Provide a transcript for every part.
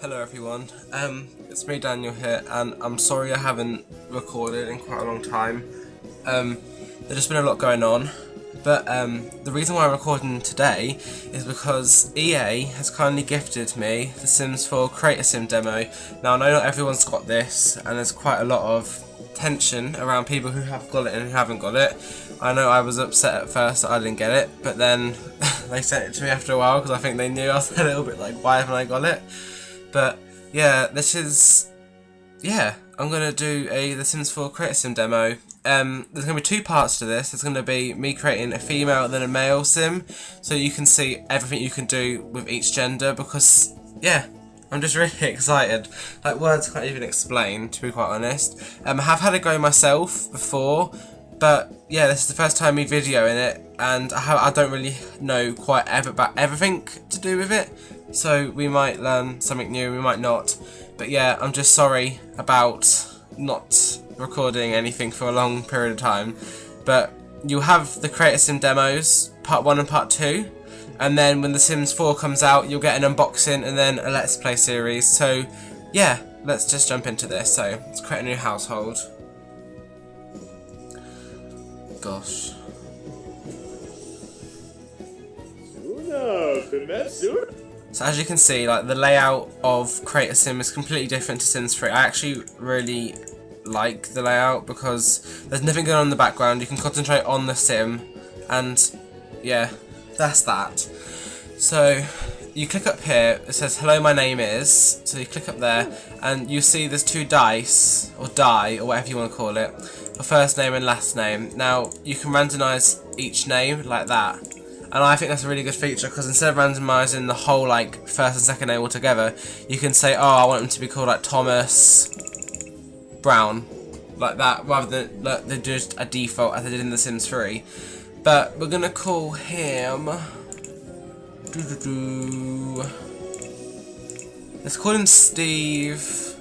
Hello everyone, it's me Daniel here, and I'm sorry I haven't recorded in quite a long time. There's just been a lot going on, but the reason why I'm recording today is because EA has kindly gifted me the Sims 4 CAS Demo. Now I know not everyone's got this, and there's quite a lot of tension around people who have got it and who haven't got it. I know I was upset at first that I didn't get it, but then they sent it to me after a while because I think they knew I was a little bit like, why haven't I got it? But yeah, I'm going to do the Sims 4 Create Sim demo. There's going to be two parts to this. There's going to be me creating a female and then a male sim, so you can see everything you can do with each gender, because, yeah, I'm just really excited. Like, words can't even explain, to be quite honest. I have had a go myself before, but yeah, this is the first time me videoing it, and I don't really know quite about everything to do with it. So we might learn something new, we might not. But yeah, I'm just sorry about not recording anything for a long period of time. But you'll have the Create a Sim demos, part 1 and part 2. And then when the Sims 4 comes out, you'll get an unboxing and then a Let's Play series. So yeah, let's just jump into this. So let's create a new household. Gosh. So as you can see, like, the layout of Create a Sim is completely different to Sims 3. I actually really like the layout because there's nothing going on in the background. You can concentrate on the sim, and yeah, that's that. So you click up here, it says hello, my name is, so you click up there and you see there's two dice, or die, or whatever you want to call it, for first name and last name. Now you can randomise each name like that. And I think that's a really good feature, because instead of randomising the whole like first and second name all together, you can say, oh, I want him to be called like Thomas Brown, like that, rather than just a default as they did in The Sims 3. But we're gonna call him. Let's call him Steve.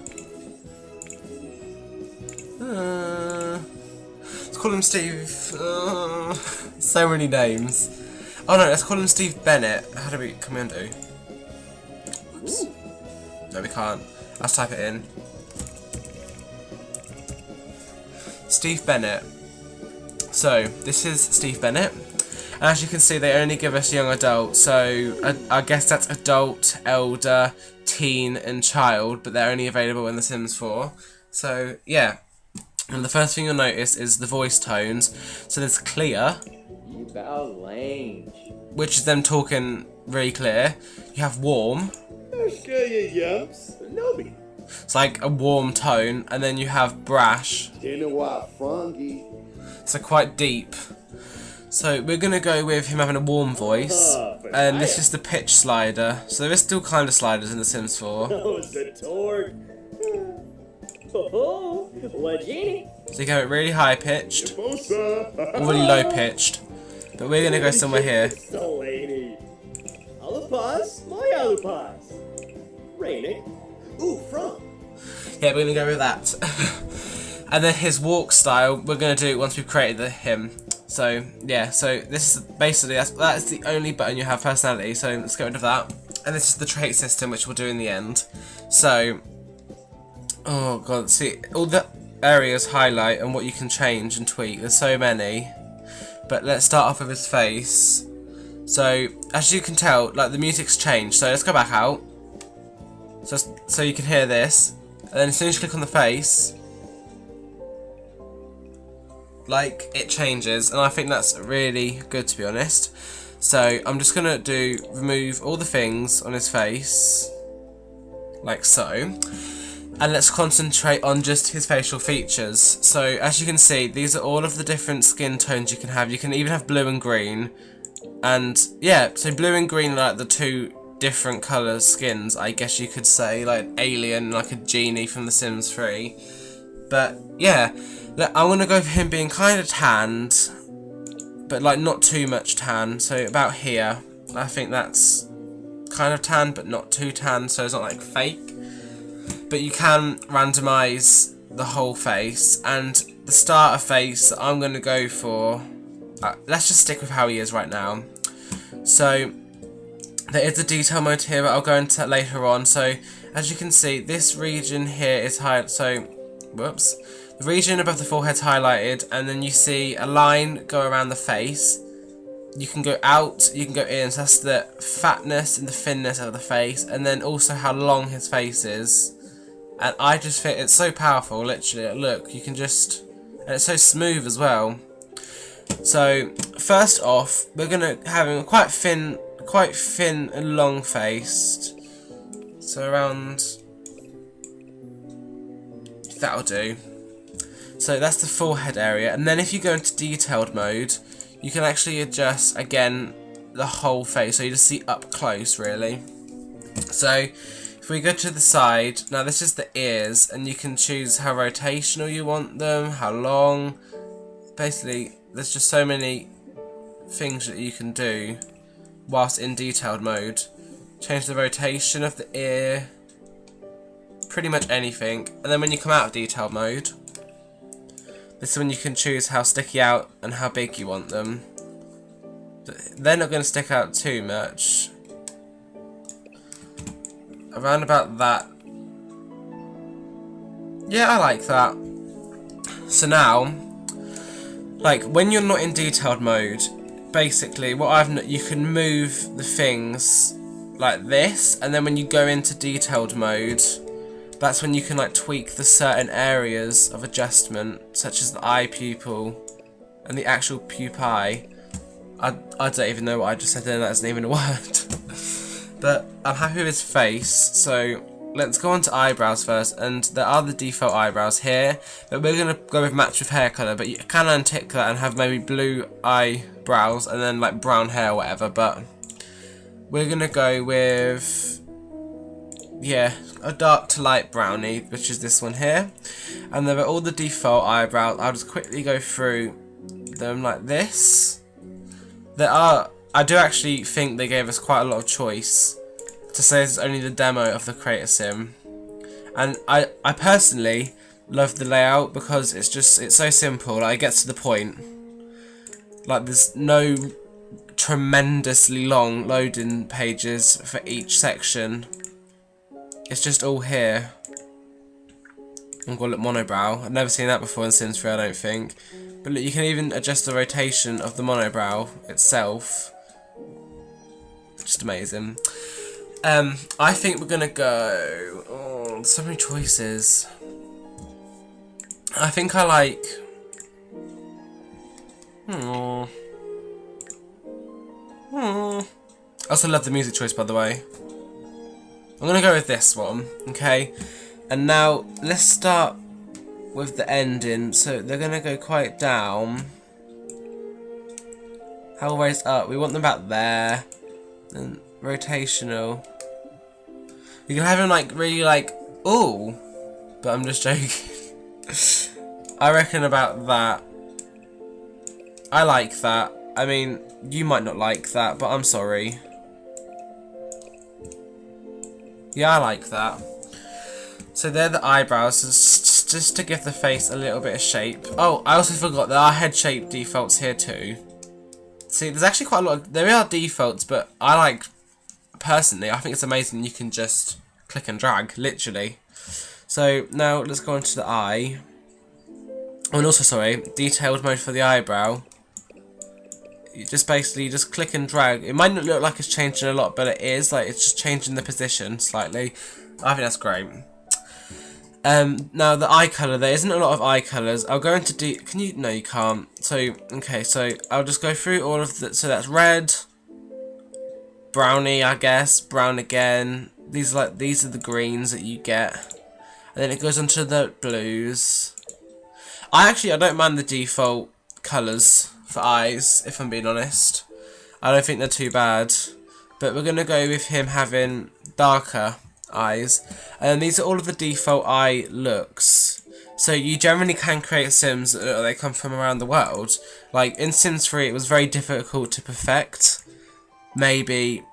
Let's call him Steve. So many names. Oh no, let's call him Steve Bennett. How do we commando? Oops. No, we can't. Let's type it in. Steve Bennett. So, this is Steve Bennett. And as you can see, they only give us young adult. So, I guess that's adult, elder, teen, and child. But they're only available in The Sims 4. So, yeah. And the first thing you'll notice is the voice tones. So, there's clear, which is them talking really clear. You have warm. It's like a warm tone, and then you have brash. So quite deep. So we're gonna go with him having a warm voice, and this is the pitch slider. So there is still kind of sliders in The Sims 4. So you go really high pitched, or really low pitched. But we're gonna go somewhere here. Yeah, we're gonna go with that. And then his walk style, we're gonna do it once we've created him. So yeah, so this is basically that's the only button you have personality. So let's get rid of that. And this is the trait system, which we'll do in the end. So, oh god, see all the areas highlight and what you can change and tweak. There's so many. But let's start off with his face. So, as you can tell, like, the music's changed. So let's go back out. So you can hear this. And then as soon as you click on the face, like, it changes. And I think that's really good, to be honest. So I'm just going to remove all the things on his face. Like so. And let's concentrate on just his facial features. So as you can see, these are all of the different skin tones you can have. You can even have blue and green. And yeah, so blue and green are like the two different colour skins, I guess you could say. Like alien, like a genie from The Sims 3. But yeah, I want to go for him being kind of tanned, but like not too much tan. So about here, I think that's kind of tan, but not too tan, so it's not like fake. But you can randomise the whole face, and the starter face that I'm going to go for, let's just stick with how he is right now. So There is a detail mode here, but I'll go into that later on. So, as you can see, this region here is highlighted. So, whoops. The region above the forehead's highlighted, and then you see a line go around the face. You can go out, you can go in, so that's the fatness and the thinness of the face, and then also how long his face is. And I just think it's so powerful, literally. Look, you can just, and it's so smooth as well. So first off, we're gonna have him quite thin and long faced. So around, that'll do. So that's the forehead area, and then if you go into detailed mode, you can actually adjust, again, the whole face, so you just see up close, really. So, if we go to the side, now this is the ears, and you can choose how rotational you want them, how long. Basically, there's just so many things that you can do whilst in detailed mode. Change the rotation of the ear, pretty much anything. And then when you come out of detailed mode, this is when you can choose how sticky out and how big you want them. They're not going to stick out too much. Around about that. Yeah, I like that. So now, like when you're not in detailed mode, basically you can move the things like this, and then when you go into detailed mode, that's when you can like tweak the certain areas of adjustment, such as the eye pupil and the actual pupae. I don't even know what I just said there, that isn't even a word. But I'm happy with his face, so let's go on to eyebrows first, and there are the default eyebrows here, but we're going to go with match with hair colour, but you can untick that and have maybe blue eyebrows and then like brown hair or whatever, but we're going to go with, yeah, a dark to light brownie, which is this one here. And there are all the default eyebrows. I'll just quickly go through them like this. I do actually think they gave us quite a lot of choice to say this is only the demo of the creator sim. And I personally love the layout because it's so simple, like it gets to the point. Like there's no tremendously long loading pages for each section. It's just all here. I'm gonna look monobrow. I've never seen that before in Sims 3, I don't think. But look, you can even adjust the rotation of the monobrow itself. Just amazing. I think we're gonna go. Oh, so many choices. I think I like. I also love the music choice, by the way. I'm gonna go with this one, okay? And now let's start with the ending. So they're gonna go quite down. How raised up? We want them about there. And rotational. You can have them like really like, ooh, but I'm just joking. I reckon about that. I like that. I mean, you might not like that, but I'm sorry. Yeah, I like that. So they're the eyebrows, just to give the face a little bit of shape. Oh, I also forgot there are head shape defaults here too. See, there's actually quite a lot of, there are defaults, but I like, personally, I think it's amazing you can just click and drag, literally. So now let's go on to the eye. Oh, and also, sorry, detailed mode for the eyebrow. You just basically just click and drag. It might not look like it's changing a lot, but it is. Like, it's just changing the position slightly. I think that's great. Now the eye colour, there isn't a lot of eye colours. I'll go into can you? No, you can't. So, okay, so I'll just go through all of the, so that's red, brownie, I guess, brown again. These are the greens that you get. And then it goes on to the blues. I don't mind the default colours for eyes, if I'm being honest. I don't think they're too bad. But we're going to go with him having darker eyes. And these are all of the default eye looks. So you generally can create Sims that look like they come from around the world. Like in Sims 3 it was very difficult to perfect maybe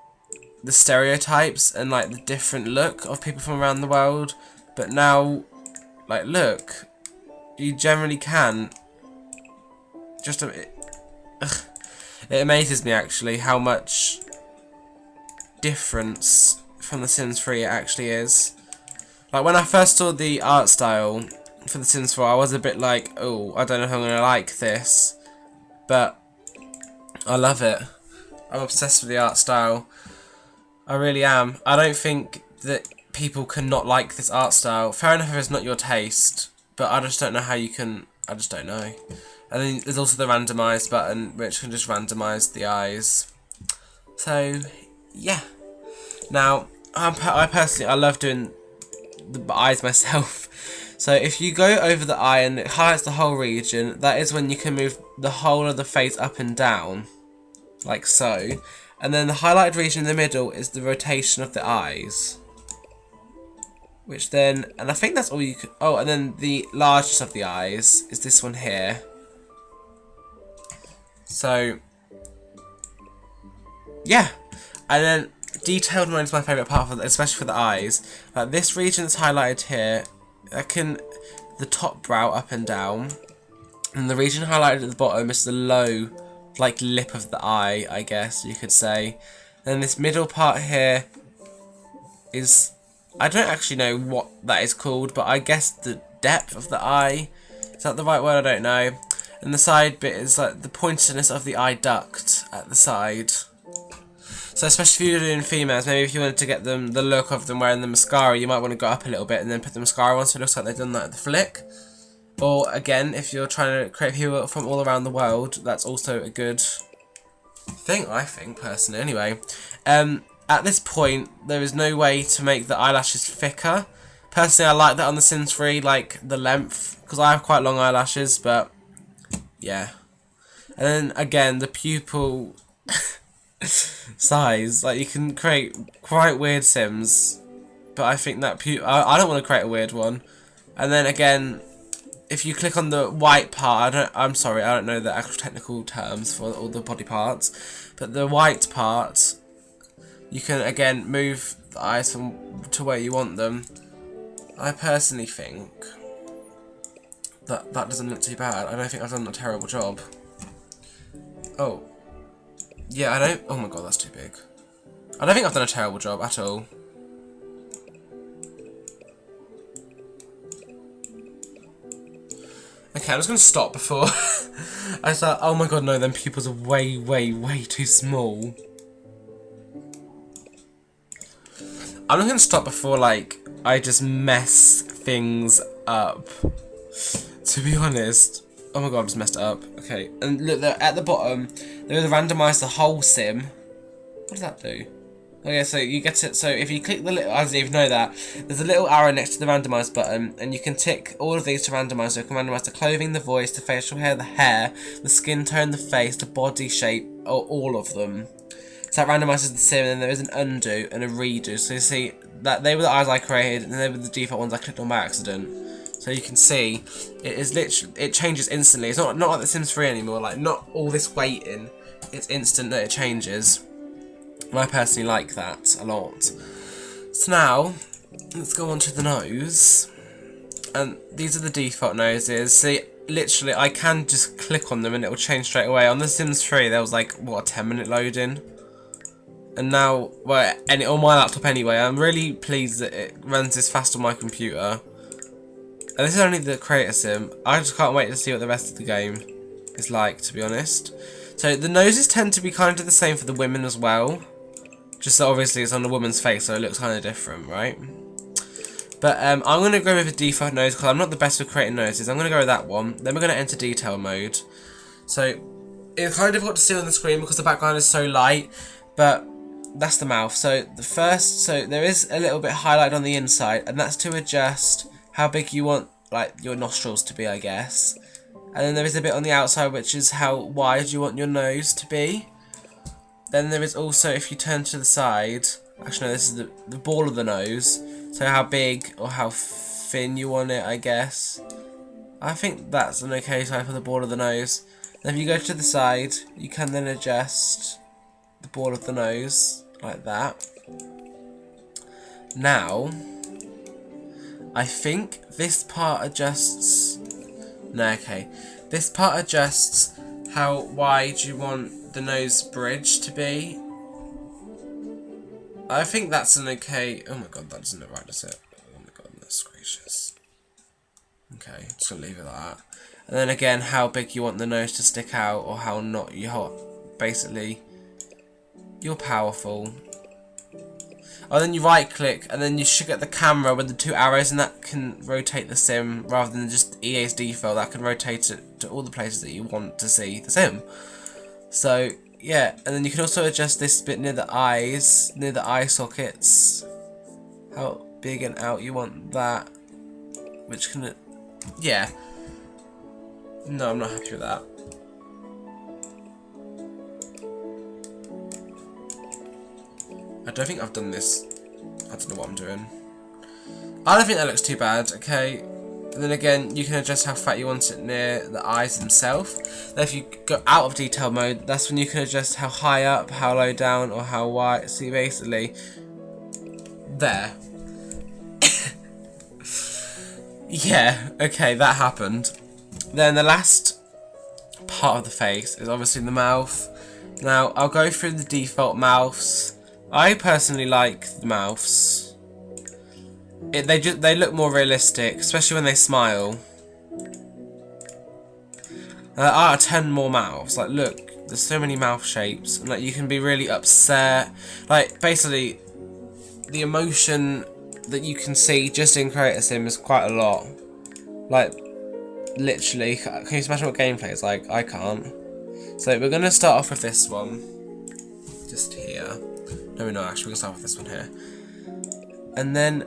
the stereotypes and like the different look of people from around the world. But now, like, look, you generally can. It amazes me actually how much difference from The Sims 3 it actually is. Like, when I first saw the art style for The Sims 4, I was a bit like, oh, I don't know if I'm going to like this. But I love it. I'm obsessed with the art style. I really am. I don't think that people can not like this art style. Fair enough if it's not your taste, but I just don't know how you can. I just don't know. And then there's also the randomise button, which can just randomise the eyes. So, yeah. Now, I personally, I love doing the eyes myself. So if you go over the eye and it highlights the whole region, that is when you can move the whole of the face up and down, like so. And then the highlighted region in the middle is the rotation of the eyes. Which then, and I think that's all you can, oh, and then the largest of the eyes is this one here. So, yeah. And then detailed mode is my favourite part, especially for the eyes. Like this region that's highlighted here, the top brow up and down. And the region highlighted at the bottom is the low, like, lip of the eye, I guess you could say. And this middle part here is, I don't actually know what that is called, but I guess the depth of the eye. Is that the right word? I don't know. And the side bit is like the pointedness of the eye duct at the side. So especially if you're doing females, maybe if you wanted to get them the look of them wearing the mascara, you might want to go up a little bit and then put the mascara on so it looks like they've done that at the flick. Or again, if you're trying to create people from all around the world, that's also a good thing, I think, personally. Anyway, at this point, there is no way to make the eyelashes thicker. Personally, I like that on The Sims 3, like the length, because I have quite long eyelashes, but yeah. And then again, the pupil size, like you can create quite weird Sims, but I think that I don't want to create a weird one. And then again, if you click on the white part, I'm sorry, I don't know the actual technical terms for all the body parts, but the white part, you can again move the eyes to where you want them. I personally think that doesn't look too bad. I don't think I've done a terrible job. Oh. Yeah, I don't... Oh my god, that's too big. I don't think I've done a terrible job at all. Okay, I'm just going to stop before I start... Oh my god, no, them pupils are way, way, way too small. I'm not going to stop before, like, I just mess things up. To be honest. Oh my god, I just messed it up. Okay, and look, at the bottom, they're going to randomise the whole sim. What does that do? Okay, so you get it. So if you click the little, I don't even know that, there's a little arrow next to the randomise button, and you can tick all of these to randomise. So you can randomise the clothing, the voice, the facial hair, the hair, the skin tone, the face, the body shape, or all of them. So that randomises the sim, and then there is an undo and a redo. So you see that they were the eyes I created, and they were the default ones I clicked on by accident. So you can see, it is literally, it changes instantly. It's not like The Sims 3 anymore, like not all this waiting. It's instant that it changes. And I personally like that a lot. So now, let's go on to the nose. And these are the default noses. See, literally, I can just click on them and it will change straight away. On The Sims 3, there was like, what, a 10-minute loading? And now, well, on my laptop anyway, I'm really pleased that it runs this fast on my computer. And this is only the creator sim. I just can't wait to see what the rest of the game is like, to be honest. So the noses tend to be kind of the same for the women as well. Just so obviously it's on the woman's face, so it looks kind of different, right? But I'm going to go with a default nose because I'm not the best with creating noses. I'm going to go with that one. Then we're going to enter detail mode. So it's kind of difficult to see on the screen because the background is so light, but that's the mouth. So there is a little bit highlighted on the inside, and that's to adjust how big you want, like, your nostrils to be, I guess. And then there is a bit on the outside, which is how wide you want your nose to be. Then there is also, if you turn to the side, actually no, this is the ball of the nose. So how big or how thin you want it, I guess. I think that's an okay size for the ball of the nose. Then if you go to the side, you can then adjust the ball of the nose, like that. Now, I think this part adjusts... No, okay. This part adjusts how wide you want the nose bridge to be. I think that's an okay... Oh my god, that doesn't look right, does it? Oh my goodness gracious. Okay, just gonna leave it like that. And then again, how big you want the nose to stick out, or how not. Basically, you're powerful. Oh, then you right click, and then you should get the camera with the 2 arrows, and that can rotate the sim, rather than just EA's default, that can rotate it to all the places that you want to see the sim. So, yeah, and then you can also adjust this bit near the eyes, near the eye sockets, how big and out you want that, which can, yeah. No, I'm not happy with that. I don't think I've done this. I don't know what I'm doing. I don't think that looks too bad, okay? And then again, you can adjust how fat you want it near the eyes themselves. Then if you go out of detail mode, that's when you can adjust how high up, how low down, or how wide. See, basically, there. Yeah, okay, that happened. Then the last part of the face is obviously the mouth. Now, I'll go through the default mouths. I personally like the mouths. They look more realistic, especially when they smile. There are 10 more mouths. Like, look, there's so many mouth shapes, and like you can be really upset. Like, basically, the emotion that you can see just in Creator Sim is quite a lot. Like, literally, can you imagine what gameplay is like? I can't. So we're gonna start off with this one, just here. No, we're not actually. We're gonna start with this one here, and then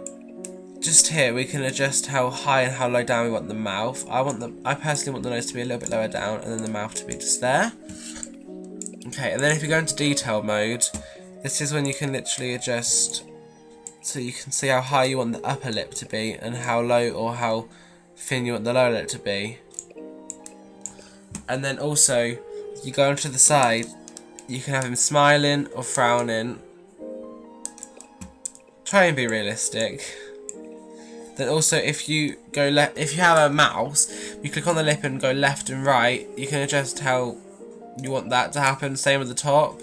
just here we can adjust how high and how low down we want the mouth. I personally want the nose to be a little bit lower down, and then the mouth to be just there. Okay, and then if you go into detail mode, this is when you can literally adjust, so you can see how high you want the upper lip to be, and how low or how thin you want the lower lip to be. And then also, you go onto the side, you can have him smiling or frowning. Try and be realistic. Then also, if you go if you have a mouse, you click on the lip and go left and right, you can adjust how you want that to happen. Same with the top.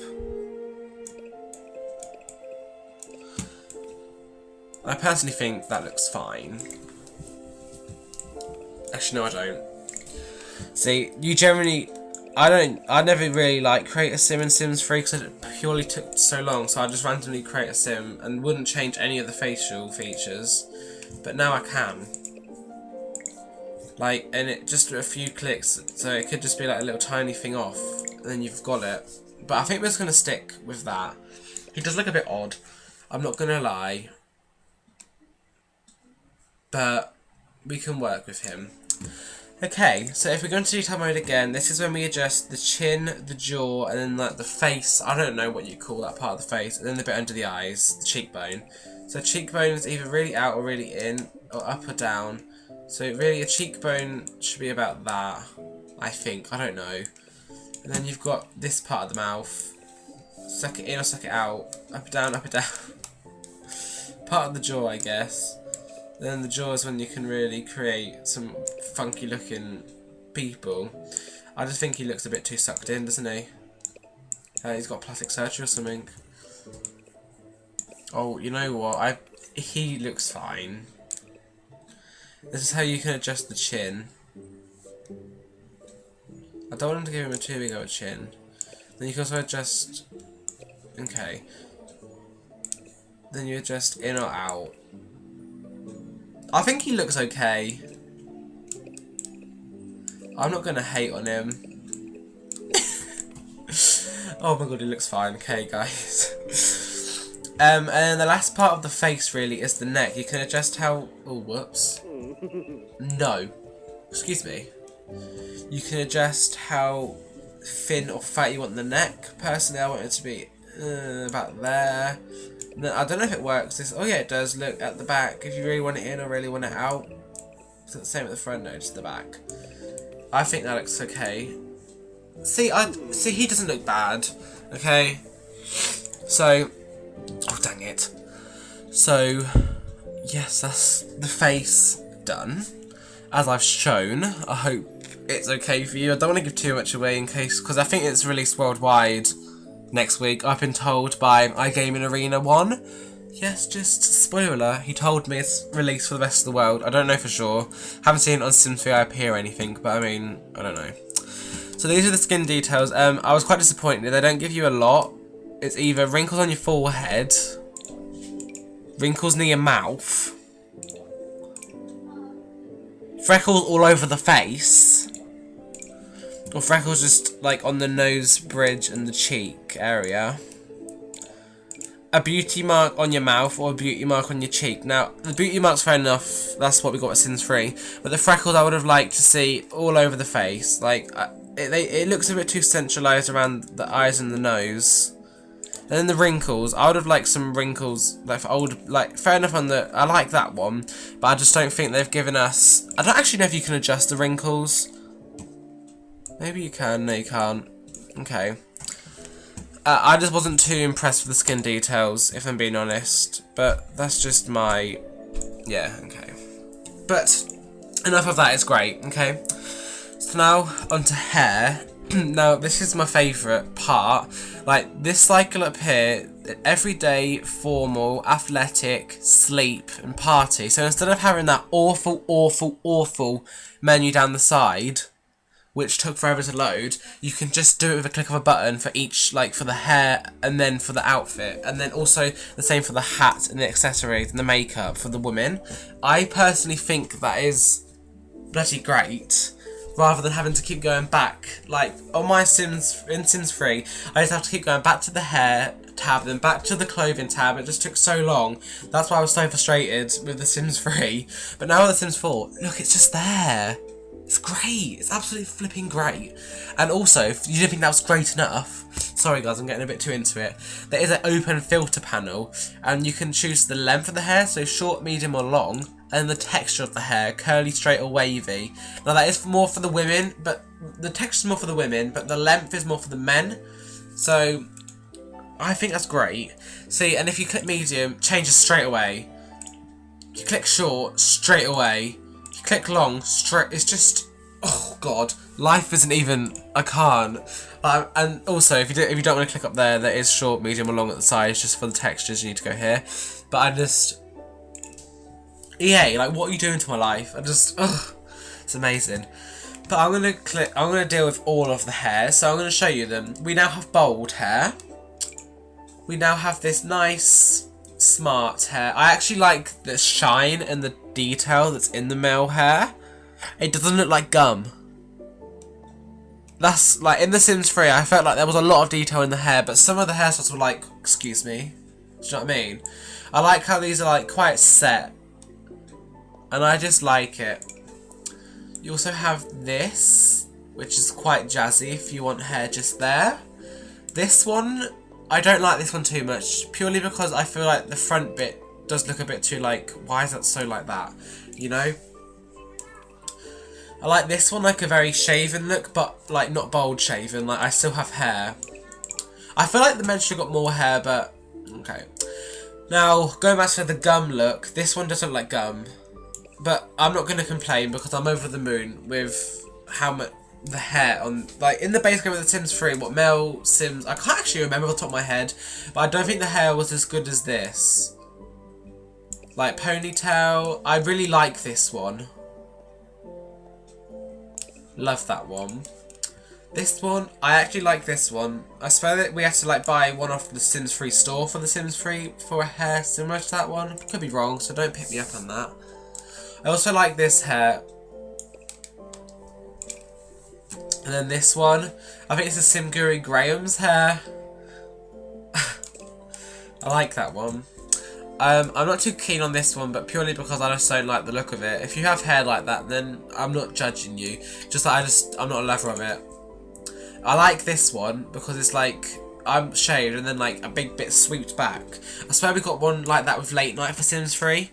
I personally think that looks fine. Actually, no, I don't. See, you generally, I never really like create a sim in Sims 3 because it purely took so long, so I just randomly create a sim and wouldn't change any of the facial features. But now I can. Like, and it just a few clicks, so it could just be like a little tiny thing off, and then you've got it. But I think we're just going to stick with that. He does look a bit odd, I'm not going to lie. But we can work with him. Okay, so if we go into detail mode again, this is when we adjust the chin, the jaw, and then like the face. I don't know what you call that part of the face, and then the bit under the eyes, the cheekbone. So cheekbone is either really out or really in, or up or down. So really a cheekbone should be about that, I think. I don't know. And then you've got this part of the mouth. Suck it in or suck it out. Up or down, up or down. Part of the jaw, I guess. Then the jaw is when you can really create some funky looking people. I just think he looks a bit too sucked in, doesn't he? He's got plastic surgery or something. Oh, you know what? He looks fine. This is how you can adjust the chin. I don't want him to give him a too big of a chin. Then you can also adjust... Okay. Then you adjust in or out. I think he looks okay. I'm not gonna hate on him. Oh my god, he looks fine. Okay, guys. And then the last part of the face really is the neck. You can adjust how... Oh, whoops. No. Excuse me. You can adjust how thin or fat you want the neck. Personally, I want it to be about there. No, I don't know if it works. Oh yeah, it does. Look at the back. If you really want it in or really want it out. It's the same at the front, no, just the back. I think that looks okay. See, he doesn't look bad. Okay. So, oh dang it. So, yes, that's the face done. As I've shown, I hope it's okay for you. I don't want to give too much away in case, because I think it's released worldwide next week, I've been told by iGaming Arena 1. Yes, just spoiler, he told me it's released for the rest of the world. I don't know for sure. Haven't seen it on Sims 3 IP or anything, but I mean, I don't know. So these are the skin details. I was quite disappointed. They don't give you a lot. It's either wrinkles on your forehead, wrinkles near your mouth, freckles all over the face, or freckles just like on the nose bridge and the cheek area. A beauty mark on your mouth or a beauty mark on your cheek. Now, the beauty mark's fair enough. That's what we got with Sims 3. But the freckles I would have liked to see all over the face. Like, it looks a bit too centralised around the eyes and the nose. And then the wrinkles, I would have liked some wrinkles, like for old, like, fair enough on the, I like that one. But I just don't think they've given us, I don't actually know if you can adjust the wrinkles. Maybe you can, no you can't. Okay. I just wasn't too impressed with the skin details, if I'm being honest. But that's just my... yeah, okay. But enough of that, it's great, okay? So now, onto hair. Now, this is my favourite part. Like, this cycle up here, everyday, formal, athletic, sleep, and party. So instead of having that awful, awful, awful menu down the side, which took forever to load, you can just do it with a click of a button for each, like for the hair and then for the outfit, and then also the same for the hat and the accessories and the makeup for the women. I personally think that is bloody great, rather than having to keep going back. Like on my Sims, in Sims 3, I just have to keep going back to the hair tab, then back to the clothing tab. It just took so long. That's why I was so frustrated with the Sims 3. But now with the Sims 4, look, it's just there. It's great. It's absolutely flipping great. And also, if you didn't think that was great enough, sorry guys, I'm getting a bit too into it, there is an open filter panel, and you can choose the length of the hair, so short, medium or long, and the texture of the hair, curly, straight or wavy. Now that is more for the women, but the texture is more for the women, but the length is more for the men. So I think that's great. See, and if you click medium, changes straight away. You click short, straight away. Click long, straight. It's just, oh god, life isn't even. I can't. And also, if you don't want to click up there, there is short, medium, or long at the sides. Just for the textures, you need to go here. But I just, EA, like, what are you doing to my life? I just, ugh, it's amazing. But I'm gonna deal with all of the hair. So I'm gonna show you them. We now have bold hair. We now have this nice, smart hair. I actually like the shine and the detail that's in the male hair. It doesn't look like gum. That's like in The Sims 3, I felt like there was a lot of detail in the hair, but some of the hairstyles were like, excuse me, do you know what I mean? I like how these are like quite set, and I just like it. You also have this, which is quite jazzy if you want hair just there. This one, I don't like this one too much, purely because I feel like the front bit does look a bit too like, why is that so like that, you know? I like this one, like a very shaven look, but like not bold shaven, like I still have hair. I feel like the men should have got more hair, but okay. Now, going back to the gum look, this one doesn't look like gum, but I'm not going to complain because I'm over the moon with how much the hair on, like in the base game of The Sims 3, what male Sims, I can't actually remember off the top of my head, but I don't think the hair was as good as this. Like ponytail, I really like this one. Love that one. This one, I actually like this one. I swear that we had to like buy one off the Sims 3 store for The Sims 3 for a hair similar to that one. Could be wrong, so don't pick me up on that. I also like this hair. And then this one, I think it's a Sim Guru Graham's hair. I like that one. I'm not too keen on this one, but purely because I just don't like the look of it. If you have hair like that, then I'm not judging you. Just that I'm not a lover of it. I like this one because it's like I'm shaved and then like a big bit swept back. I swear we got one like that with Late Night for Sims 3,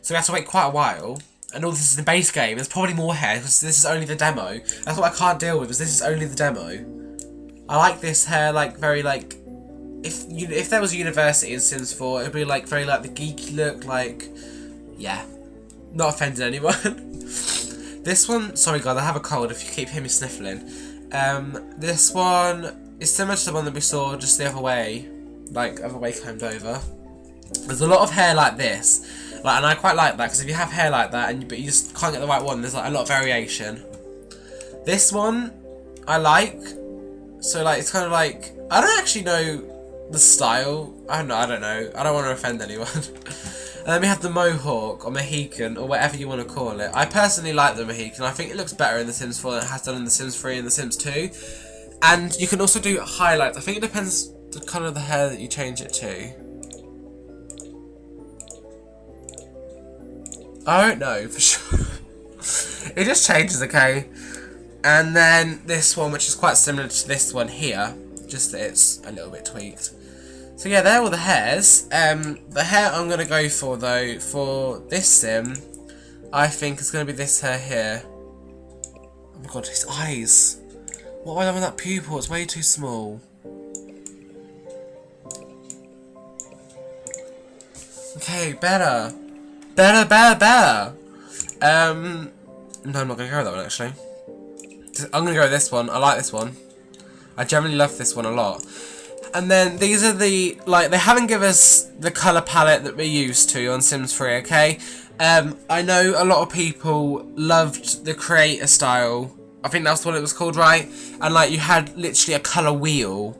so we had to wait quite a while. And all this is the base game. There's probably more hair because this is only the demo. That's what I can't deal with. Is this is only the demo. I like this hair, like very like. If there was a university in Sims 4, it'd be like very like the geeky look, like, yeah, not offending anyone. This one, sorry guys, I have a cold if you keep hearing me sniffling. This one, it's similar to the one that we saw just the other way, like other way combed over. There's a lot of hair like this, like, and I quite like that, because if you have hair like that but you just can't get the right one, there's like a lot of variation. This one I like, so like it's kind of like, I don't actually know the style. I don't know. I don't want to offend anyone. And then we have the Mohawk or Mohican or whatever you want to call it. I personally like the Mohican. I think it looks better in The Sims 4 than it has done in The Sims 3 and The Sims 2. And you can also do highlights. I think it depends the colour of the hair that you change it to. I don't know for sure. It just changes, okay? And then this one, which is quite similar to this one here, just that it's a little bit tweaked. So yeah, there are all the hairs. The hair I'm going to go for, though, for this sim, I think it's going to be this hair here. Oh my god, his eyes. What have I done with that pupil? It's way too small. Okay, better. Better. No, I'm not going to go with that one, actually. I'm going to go with this one. I like this one. I generally love this one a lot. And then these are the, like, they haven't given us the colour palette that we're used to on Sims 3, okay? I know a lot of people loved the creator style. I think that's what it was called, right? And, like, you had literally a colour wheel.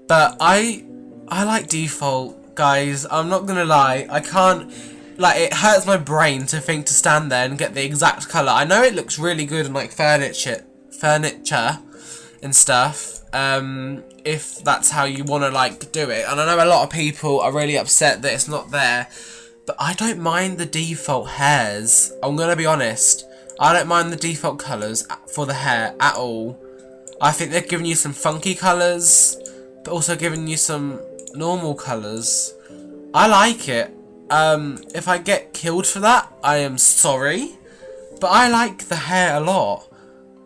But I like default, guys. I'm not going to lie. I can't, like, it hurts my brain to think to stand there and get the exact colour. I know it looks really good on, like, furniture and stuff. If that's how you want to like do it, and I know a lot of people are really upset that it's not there, but I don't mind the default hairs. I'm gonna be honest, I don't mind the default colours for the hair at all. I think they're giving you some funky colours, but also giving you some normal colours. I like it. If I get killed for that, I am sorry, but I like the hair a lot,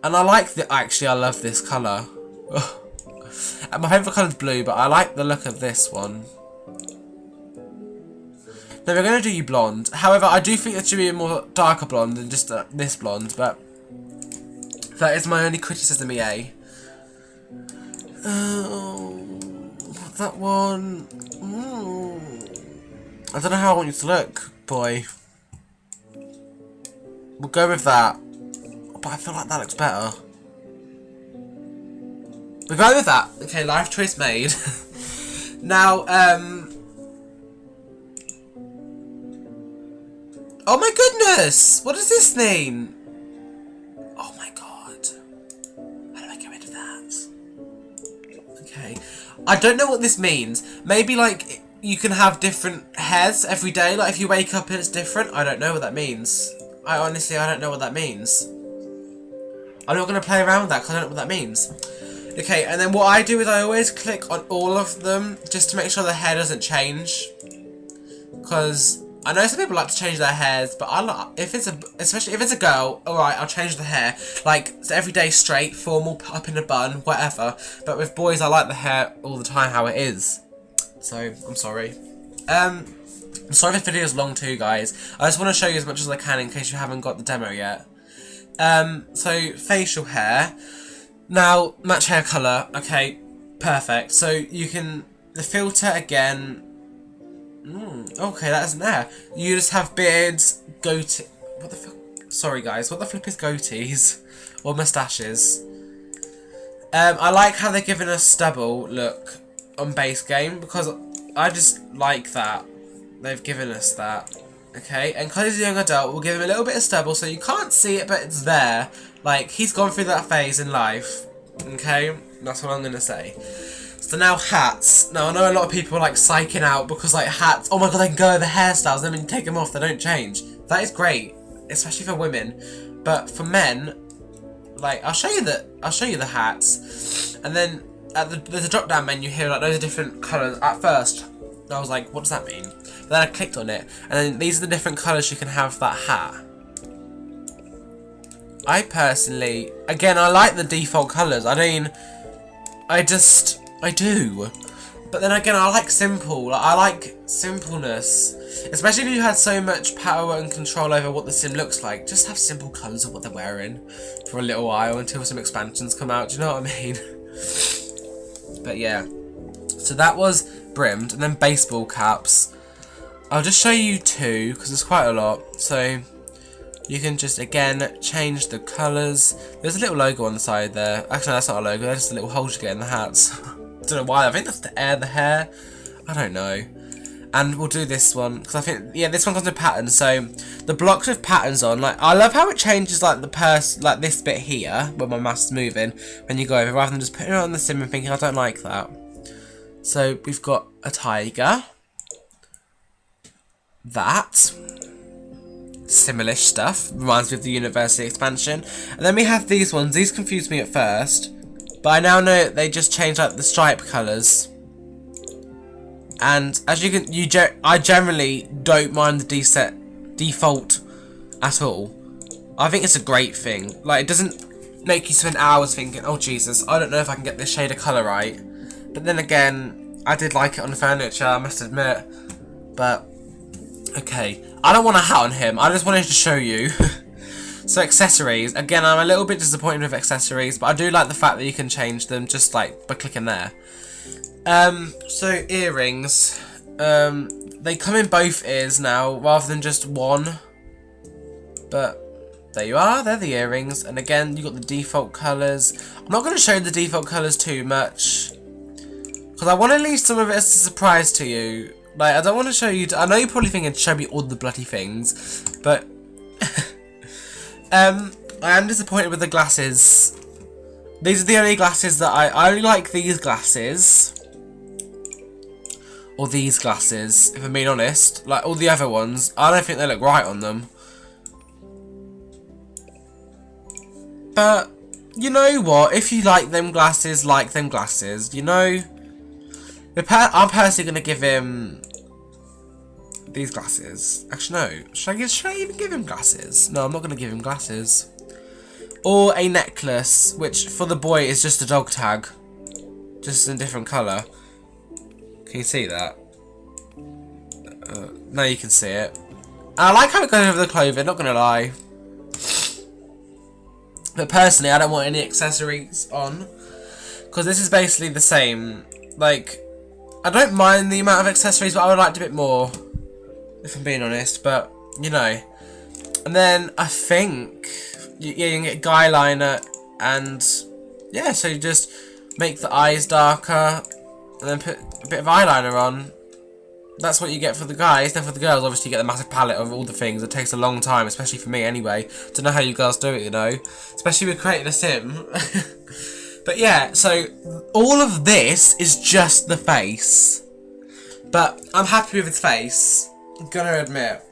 and I like the, actually I love this colour. My favourite colour is blue, but I like the look of this one. Now we're going to do you blonde. However, I do think it should be a more darker blonde than just this blonde, but that is my only criticism, EA. That one. I don't know how I want you to look, boy. We'll go with that. But I feel like that looks better. We're going with that. Okay, life choice made. Now, oh my goodness! What does this mean? Oh my god. How do I get rid of that? Okay. I don't know what this means. Maybe, like, you can have different hairs every day. Like, if you wake up and it's different. I don't know what that means. I don't know what that means. I'm not going to play around with that because I don't know what that means. Okay, and then what I do is I always click on all of them just to make sure the hair doesn't change. Because I know some people like to change their hairs, but I like, especially if it's a girl, alright, I'll change the hair. Like, it's every day straight, formal, up in a bun, whatever. But with boys, I like the hair all the time how it is. So, I'm sorry. I'm sorry this video is long too, guys. I just want to show you as much as I can in case you haven't got the demo yet. So, facial hair. Now, match hair colour. Okay, perfect. So, you can, the filter again. Okay, that isn't there. You just have beards, goatee. What the fuck? Sorry, guys. What the flip is goatees? Or moustaches? I like how they're giving us stubble look on base game because I just like that. They've given us that. Okay, and because he's a young adult, we'll give him a little bit of stubble so you can't see it, but it's there. Like, he's gone through that phase in life. Okay, that's what I'm going to say. So now hats. Now I know a lot of people are like psyching out because like hats, oh my god, they can go with the hairstyles, then when you take them off they don't change. That is great, especially for women. But for men, like I'll show you the hats. And then there's a drop down menu here, like those are different colours. At first I was like, what does that mean? But then I clicked on it and then these are the different colours you can have for that hat. I personally, again, I like the default colours. I mean, I do. But then again, I like simple. Like, I like simpleness. Especially if you had so much power and control over what the sim looks like. Just have simple colours of what they're wearing for a little while until some expansions come out. Do you know what I mean? But yeah, so that was brimmed, and then baseball caps. I'll just show you two because there's quite a lot. So you can just again change the colours. There's a little logo on the side there. Actually, no, that's not a logo. That's just a little hole you get in the hats. Don't know why. I think that's to air the hair. I don't know. And we'll do this one because I think, yeah, this one comes with patterns. So the blocks with patterns on, like, I love how it changes like like this bit here where my mouse is moving when you go over, rather than just putting it on the sim and thinking I don't like that. So we've got a tiger. That. Similish stuff. Reminds me of the university expansion. And then we have these ones. These confused me at first, but I now know they just change like the stripe colours. And as you can, I generally don't mind the default at all. I think it's a great thing. Like, it doesn't make you spend hours thinking, oh Jesus, I don't know if I can get this shade of colour right. But then again, I did like it on the furniture, I must admit. But okay, I don't want a hat on him. I just wanted to show you. So accessories. Again, I'm a little bit disappointed with accessories, but I do like the fact that you can change them just like by clicking there. So earrings. They come in both ears now, rather than just one. But there you are. They're the earrings. And again, you got the default colours. I'm not going to show the default colours too much, because I want to leave some of it as a surprise to you. Like, I don't want to show you. I know you're probably thinking, show me all the bloody things, but I am disappointed with the glasses. These are the only glasses that I only like these glasses. Or these glasses, if I'm being honest. Like, all the other ones, I don't think they look right on them. But, you know what? If you like them glasses, like them glasses. You know? I'm personally going to give him these glasses. Actually, no. Should I even give him glasses? No, I'm not going to give him glasses. Or a necklace, which for the boy is just a dog tag. Just in a different colour. Can you see that? Now you can see it. And I like how it goes over the clothing, not going to lie. But personally, I don't want any accessories on, because this is basically the same. Like, I don't mind the amount of accessories, but I would like a bit more, if I'm being honest. But, you know. And then, I think, yeah, you can get guy liner, and, yeah, so you just make the eyes darker, and then put a bit of eyeliner on. That's what you get for the guys. Then for the girls, obviously you get the massive palette of all the things. It takes a long time, especially for me anyway. Don't know how you girls do it, you know. Especially with creating a sim. But yeah, so all of this is just the face. But I'm happy with his face, I'm gonna admit.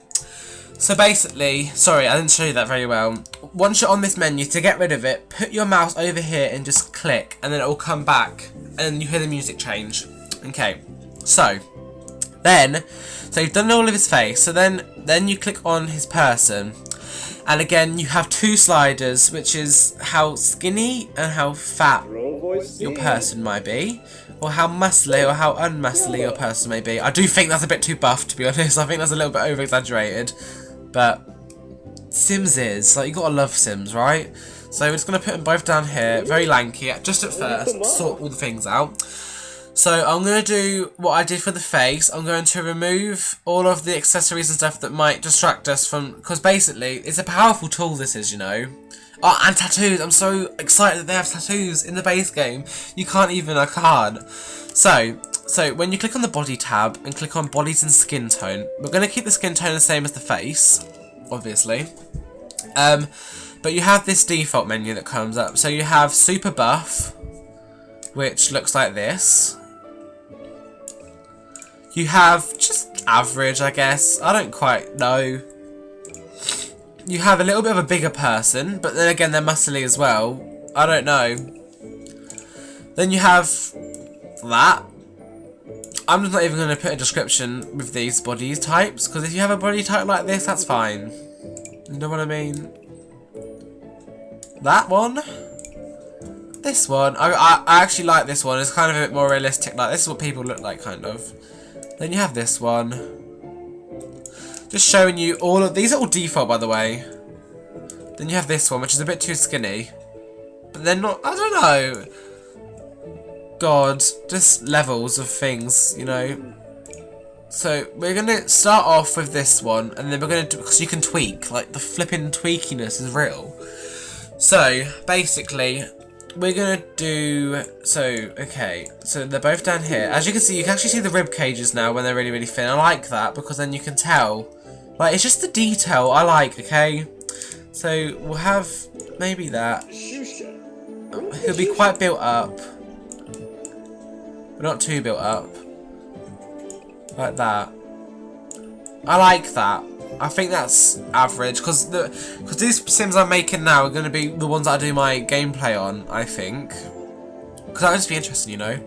So basically, sorry, I didn't show you that very well. Once you're on this menu, to get rid of it, put your mouse over here and just click, and then it will come back, and you hear the music change. Okay, so you've done all of his face, so then you click on his person, and again you have two sliders, which is how skinny and how fat your person might be, or how muscly or how unmuscly your person may be. I do think that's a bit too buff, to be honest. I think that's a little bit over exaggerated, but Sims is, like, you gotta love Sims, right? So we're just gonna put them both down here, very lanky, just at first, sort all the things out. So I'm going to do what I did for the face. I'm going to remove all of the accessories and stuff that might distract us from, because basically it's a powerful tool, this is, you know. Oh, and tattoos. I'm so excited that they have tattoos in the base game. You can't even, I can't. So when you click on the body tab and click on bodies and skin tone, we're going to keep the skin tone the same as the face, obviously. But you have this default menu that comes up. So you have super buff, which looks like this. You have just average, I guess. I don't quite know. You have a little bit of a bigger person, but then again, they're muscly as well. I don't know. Then you have that. I'm just not even going to put a description with these body types, because if you have a body type like this, that's fine. You know what I mean? That one. This one. I actually like this one. It's kind of a bit more realistic. Like, this is what people look like, kind of. Then you have this one. Just showing you all of... These are all default, by the way. Then you have this one, which is a bit too skinny. But they're not... I don't know. God, just levels of things, you know. So we're gonna start off with this one, and then we're gonna do, because you can tweak, like the flipping tweakiness is real. So basically, we're gonna do, okay, so they're both down here. As you can see, you can actually see the rib cages now when they're really, really thin. I like that because then you can tell, like, it's just the detail I like, okay? So we'll have maybe that. He'll be quite built up, but not too built up. Like that. I like that. I think that's average because these Sims I'm making now are going to be the ones that I do my gameplay on, I think, because that would just be interesting, you know.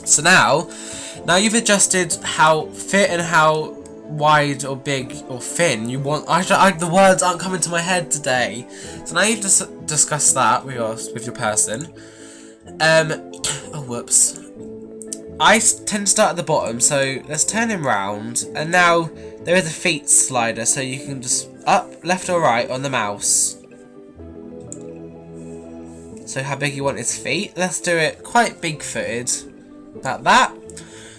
So now you've adjusted how fit and how wide or big or thin you want. The words aren't coming to my head today. So now you've just discussed that with your person. Oh whoops. I tend to start at the bottom, so let's turn him round, and now there is a feet slider, so you can just up, left or right on the mouse. So how big you want his feet? Let's do it quite big footed, like that.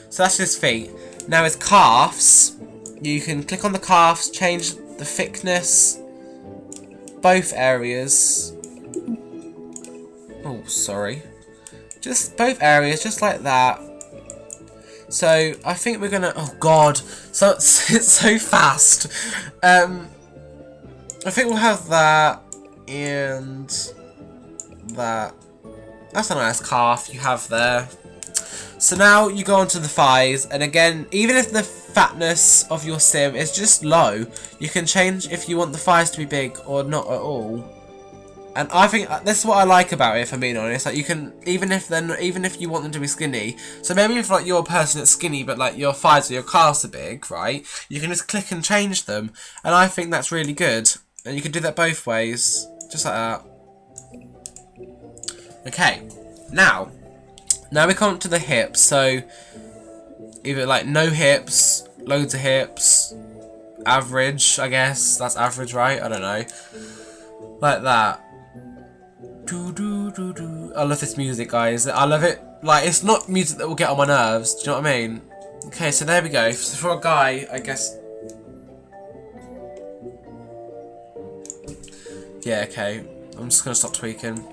So that's his feet. Now his calves, you can click on the calves, change the thickness, both areas. Oh, sorry. Just both areas, just like that. So I think we're gonna. Oh God! So it's so fast. I think we'll have that and that. That's a nice calf you have there. So now you go on to the thighs, and again, even if the fatness of your sim is just low, you can change if you want the thighs to be big or not at all. And I think this is what I like about it, if I'm being honest. Like, you can, even if you want them to be skinny. So maybe if like you're a person that's skinny, but like your thighs or your calves are big, right? You can just click and change them, and I think that's really good. And you can do that both ways, just like that. Okay, now we come to the hips. So either like no hips, loads of hips, average. I guess that's average, right? I don't know, like that. I love this music, guys. I love it. Like, it's not music that will get on my nerves. Do you know what I mean? Okay, so there we go. So for a guy, I guess. Yeah, okay. I'm just gonna stop tweaking.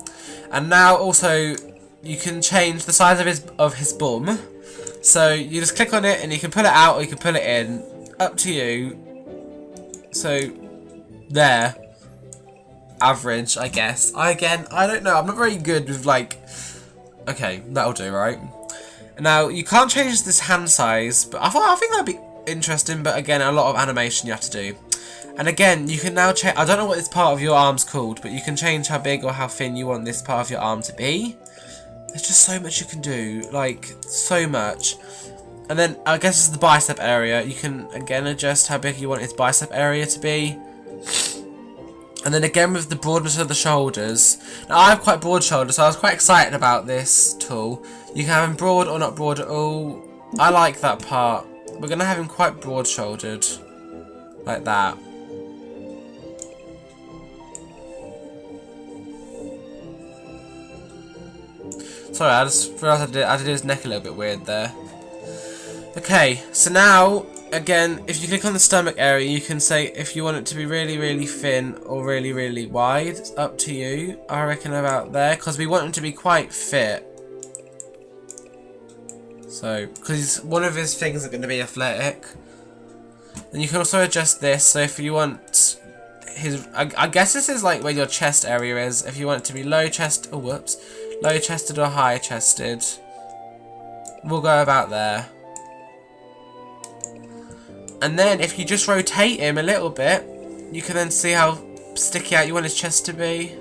And now also, you can change the size of his bum. So you just click on it, and you can pull it out or you can pull it in. Up to you. So there. Average, I guess. I don't know. I'm not very good with like. Okay, that'll do, right? Now you can't change this hand size, but I think that'd be interesting. But again, a lot of animation you have to do. And again, you can now change. I don't know what this part of your arm's called, but you can change how big or how thin you want this part of your arm to be. There's just so much you can do, like so much. And then I guess this is the bicep area. You can again adjust how big you want its bicep area to be. And then again with the broadness of the shoulders. Now I have quite broad shoulders, so I was quite excited about this tool. You can have him broad or not broad at all. I like that part. We're going to have him quite broad shouldered. Like that. Sorry, I just realised I did his neck a little bit weird there. Okay, so now, again, if you click on the stomach area, you can say if you want it to be really, really thin or really, really wide. It's up to you. I reckon about there, because we want him to be quite fit. So, because one of his things are going to be athletic. And you can also adjust this, so if you want his... I guess this is like where your chest area is. If you want it to be low chest... Oh, whoops. Low chested or high chested. We'll go about there. And then if you just rotate him a little bit, you can then see how sticky out you want his chest to be.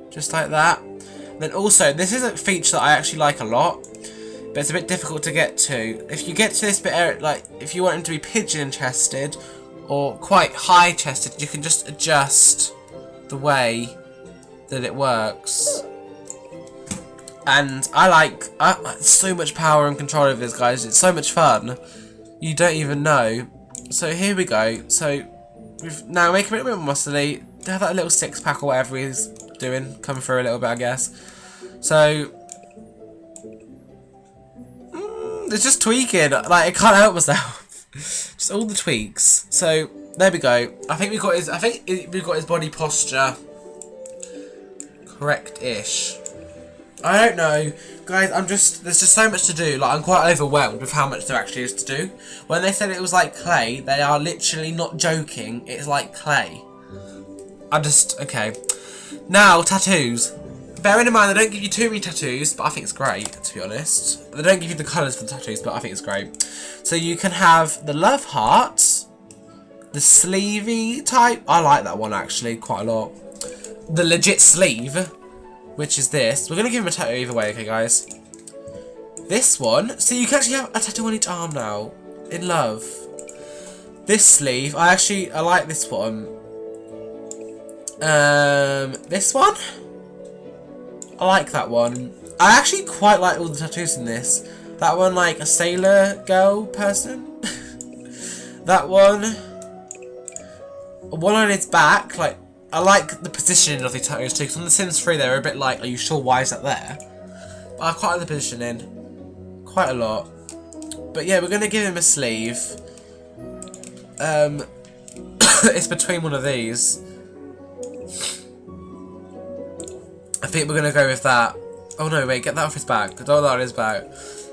Just like that. And then also, this is a feature that I actually like a lot, but it's a bit difficult to get to. If you get to this bit, like if you want him to be pigeon chested or quite high chested, you can just adjust the way that it works. And I like so much power and control over this, guys. It's so much fun. You don't even know. So here we go. So now make him a little bit more muscly. Have that little six pack or whatever he's doing come through a little bit, I guess. So It's just tweaking. Like, I can't help myself. Just all the tweaks. So there we go. I think we got his body posture correct-ish. I don't know, guys. There's just so much to do. Like, I'm quite overwhelmed with how much there actually is to do. When they said it was like clay, they are literally not joking. It's like clay. Okay. Now, tattoos. Bearing in mind, they don't give you too many tattoos, but I think it's great, to be honest. They don't give you the colours for the tattoos, but I think it's great. So you can have the love heart, the sleevey type. I like that one, actually, quite a lot. The legit sleeve, which is this. We're going to give him a tattoo either way, okay, guys? This one. So you can actually have a tattoo on each arm now. In love. This sleeve. I like this one. This one? I like that one. I actually quite like all the tattoos in this. That one, like a sailor girl person. That one. One on its back. Like, I like the positioning of the tattoos too. Because on The Sims 3, they were a bit like, are you sure why is that there? But I quite like the positioning. Quite a lot. But yeah, we're gonna give him a sleeve. It's between one of these. I think we're going to go with that. Oh no, wait, get that off his back. Get that on his back.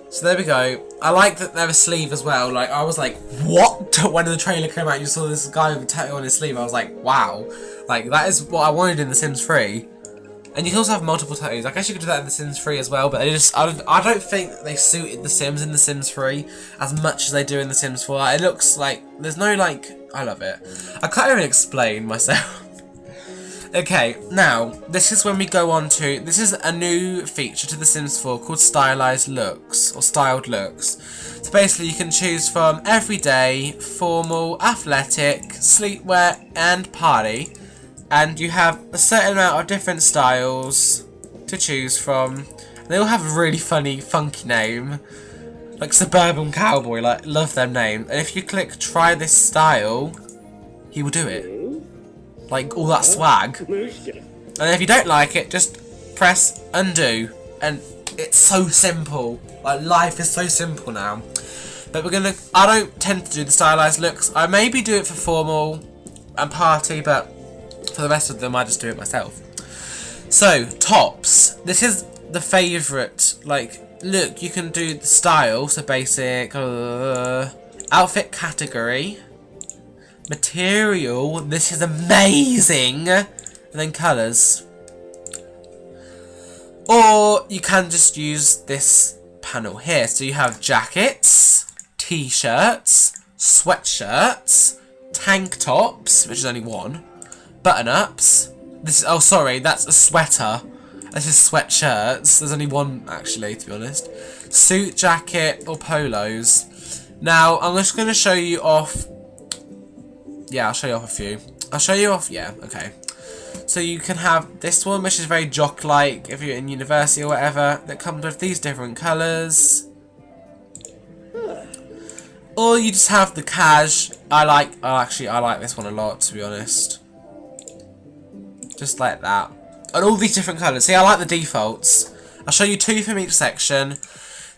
So there we go. I like that they're a sleeve as well. Like, I was like, what? When the trailer came out, you saw this guy with a tattoo on his sleeve. I was like, wow. Like, that is what I wanted in The Sims 3. And you can also have multiple tattoos. I guess you could do that in The Sims 3 as well, but I don't think they suited The Sims in The Sims 3 as much as they do in The Sims 4. It looks like, there's no, like, I love it. I can't even explain myself. Okay, now, this is when we go on to, this is a new feature to The Sims 4 called Stylized Looks, or Styled Looks. So basically you can choose from everyday, formal, athletic, sleepwear, and party. And you have a certain amount of different styles to choose from. They all have a really funny, funky name. Like Suburban Cowboy, like, love their name. And if you click try this style, he will do it. Like, all that swag. And if you don't like it, just press undo. And it's so simple. Like, life is so simple now. But I don't tend to do the stylized looks. I maybe do it for formal and party, but for the rest of them, I just do it myself. So, tops. This is the favourite, like, look, you can do the style, so basic, outfit category. Material, this is amazing, and then colours. Or you can just use this panel here. So you have jackets, t-shirts, sweatshirts, tank tops, which is only one, button-ups. This is, oh sorry, that's a sweater. This is sweatshirts. There's only one actually, to be honest. Suit, jacket, or polos. Now I'm just going to show you off. Yeah, I'll show you off a few. I'll show you off, yeah, okay. So you can have this one, which is very jock-like, if you're in university or whatever, that comes with these different colours. Or you just have the cash. I like this one a lot, to be honest. Just like that. And all these different colours. See, I like the defaults. I'll show you two from each section.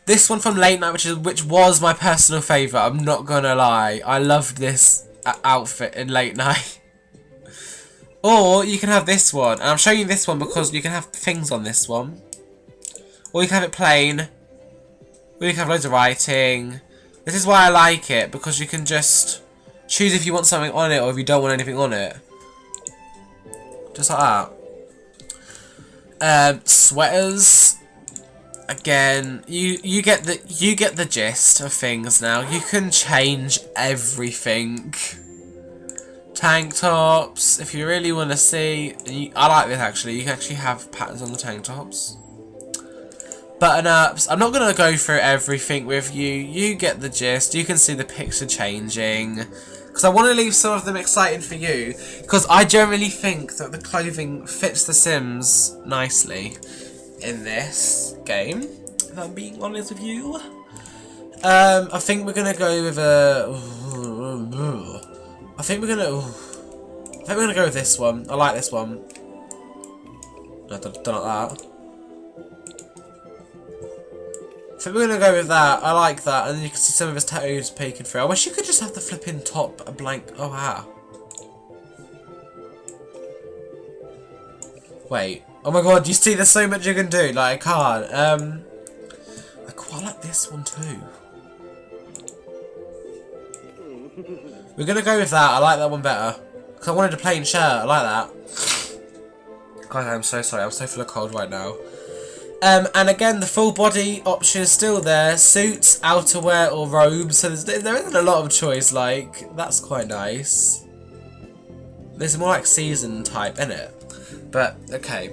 This one from Late Night, which was my personal favourite, I'm not gonna lie. I loved this outfit in Late Night. Or you can have this one, and I'm showing you this one because you can have things on this one. Or you can have it plain. Or you can have loads of writing. This is why I like it, because you can just choose if you want something on it or if you don't want anything on it. Just like that. Sweaters. Again, you get the gist of things now. You can change everything. Tank tops, if you really want to see. I like this actually. You can actually have patterns on the tank tops. Button-ups. I'm not going to go through everything with you. You get the gist. You can see the picture changing. Because I want to leave some of them exciting for you. Because I generally think that the clothing fits The Sims nicely in this game, if I'm being honest with you. I think we're gonna go with I think we're gonna go with this one. I like this one. No, don't like that. So we're gonna go with that. I like that, and then you can see some of his tattoos peeking through. I wish you could just have the flipping top a blank. Oh wow. Wait. Oh my god, you see there's so much you can do. Like I can't. I quite like this one too. We're gonna go with that. I like that one better. Because I wanted a plain shirt. I like that. God, I'm so sorry. I'm so full of cold right now. And again, the full body option is still there. Suits, outerwear, or robes. So there isn't a lot of choice. Like, that's quite nice. There's more like season type, in it. But, okay.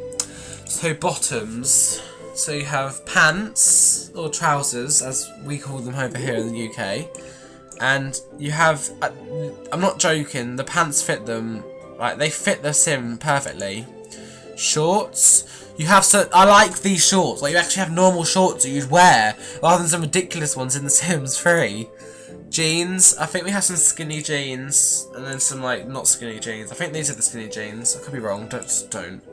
So, bottoms. So you have pants, or trousers, as we call them over here in the UK. And you have, I'm not joking, the pants fit them, like, they fit the sim perfectly. Shorts. You have I like these shorts. Like, you actually have normal shorts that you'd wear rather than some ridiculous ones in The Sims 3. Jeans. I think we have some skinny jeans and then some like not skinny jeans. I think these are the skinny jeans. I could be wrong. Don't.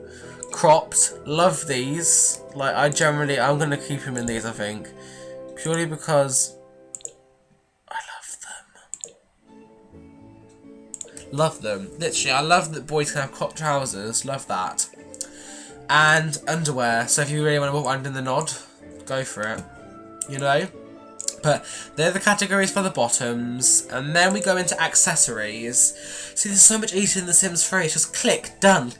Cropped. Love these. Like I'm gonna keep him in these. I think purely because I love them. Love them. Literally, I love that boys can have cropped trousers. Love that. And underwear, so if you really want to walk around in the nod, go for it, you know? But they're the categories for the bottoms, and then we go into accessories. See, there's so much easier in The Sims 3, it's just click, done,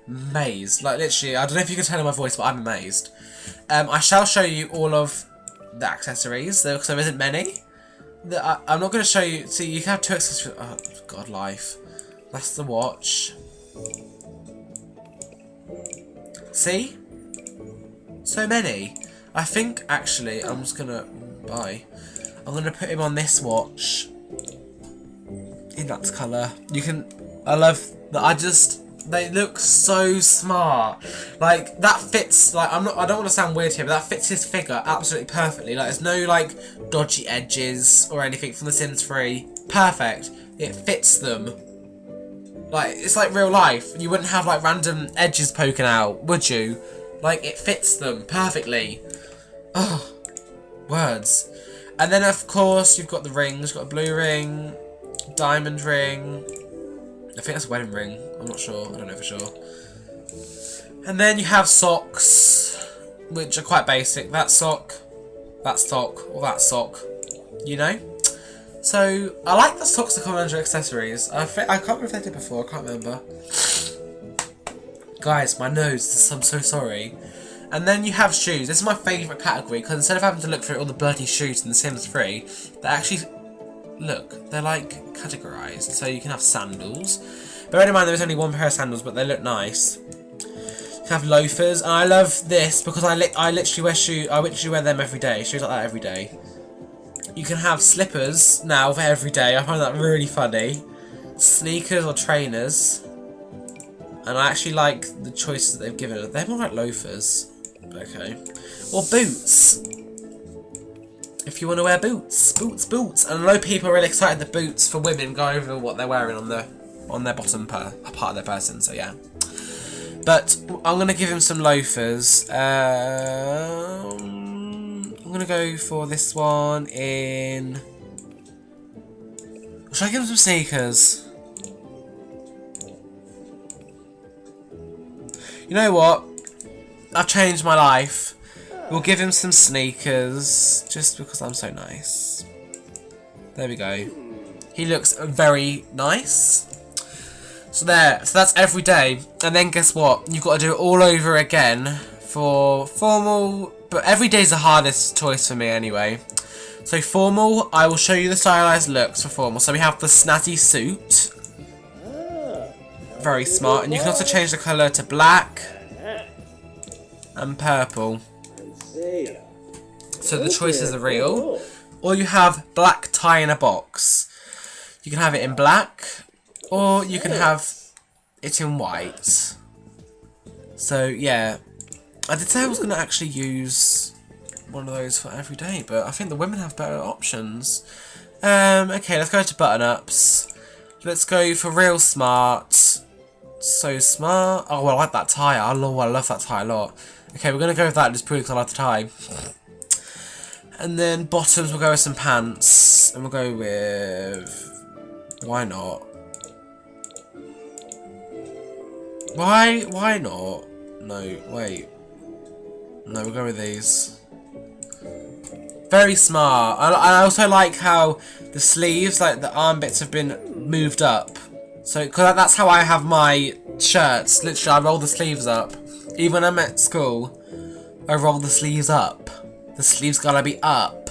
amazed. Like, literally, I don't know if you can tell in my voice, but I'm amazed. I shall show you all of the accessories, because there isn't many. I'm not going to show you, see, you can have 2 accessories, oh, God, life. That's the watch. See? So many. I think, actually, I'm just gonna I'm gonna put him on this watch. In that colour. I love that, they look so smart. Like, that fits, like, I don't want to sound weird here, but that fits his figure absolutely perfectly. Like, there's no, like, dodgy edges or anything from The Sims 3. Perfect. It fits them. Like, it's like real life. You wouldn't have, like, random edges poking out, would you? Like, it fits them perfectly. Oh, words. And then, of course, you've got the rings. You've got a blue ring, diamond ring. I think that's a wedding ring. I'm not sure. I don't know for sure. And then you have socks, which are quite basic. That sock, or that sock, you know? So, I like the socks that come under accessories. I can't remember if they did before, I can't remember. Guys, my nose, I'm so sorry. And then you have shoes. This is my favourite category, because instead of having to look through all the bloody shoes in The Sims 3, they actually, look, they're like categorised. So you can have sandals. Bear in mind there is only one pair of sandals, but they look nice. You have loafers, and I love this because I literally wear shoes. I literally wear them every day. Shoes like that every day. You can have slippers now for every day. I find that really funny. Sneakers or trainers. And I actually like the choices that they've given. They're more like loafers. Okay. Or boots. If you want to wear boots. Boots. And a lot of people are really excited that boots for women go over what they're wearing on their bottom part of their person. So yeah. But I'm going to give him some loafers. I'm going to go for this one in... Should I give him some sneakers? You know what? I've changed my life. We'll give him some sneakers, just because I'm so nice. There we go. He looks very nice. So there. So that's every day. And then guess what? You've got to do it all over again for formal... But every day is the hardest choice for me anyway. So formal, I will show you the stylized looks for formal. So we have the snazzy suit. Very smart. And you can also change the colour to black and purple. So the choices are real. Or you have black tie in a box. You can have it in black, or you can have it in white. So yeah, I did say I was going to actually use one of those for every day, but I think the women have better options. Okay, let's go to button-ups. Let's go for real smart. So smart. Oh, well, I like that tie. I love that tie a lot. Okay, we're going to go with that just purely because I like the tie. And then bottoms, we'll go with some pants. And we'll go with... Why not? Why not? No, wait. No, we'll go with these. Very smart. I also like how the sleeves, like the arm bits, have been moved up. So, because that's how I have my shirts. Literally, I roll the sleeves up. Even when I'm at school, I roll the sleeves up. The sleeves gotta be up.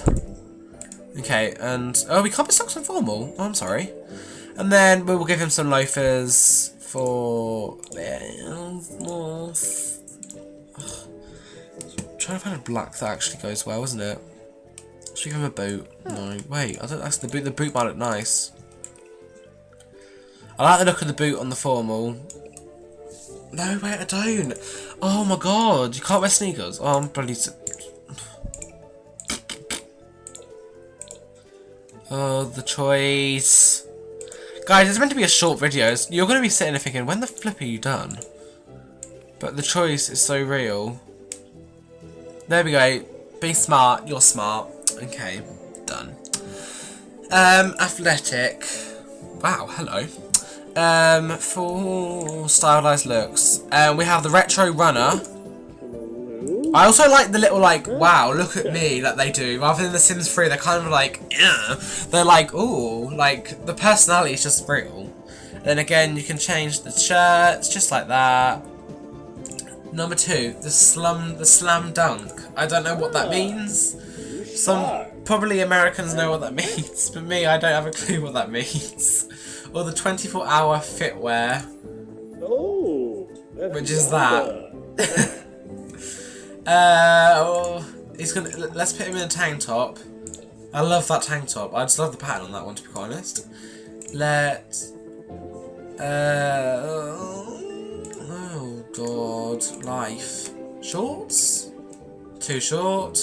Okay, and... Oh, we can't be socks and formal. Oh, I'm sorry. And then we will give him some loafers for... Trying to find a black that actually goes well, isn't it? Should we give him a boot? No, wait, I don't. That's the boot. The boot might look nice. I like the look of the boot on the formal. No, wait, I don't. Oh my god, you can't wear sneakers. Oh, I'm bloody. Oh, the choice. Guys, it's meant to be a short video. You're going to be sitting there thinking, when the flip are you done? But the choice is so real. There we go. Be smart. You're smart. Okay, done. Athletic. Wow, hello. For stylized looks, we have the retro runner. I also like the little, like, wow, look at me that they do. Rather than the Sims 3, they're kind of like, they're like, ooh, like, the personality is just real. Then again, you can change the shirts, just like that. Number 2, the slam dunk. I don't know what that means. Probably Americans know what that means, but me, I don't have a clue what that means. Or the 24-hour fitwear. Oh, which is that. Let's put him in a tank top. I love that tank top. I just love the pattern on that one, to be quite honest. Oh god, life. Shorts? Too short.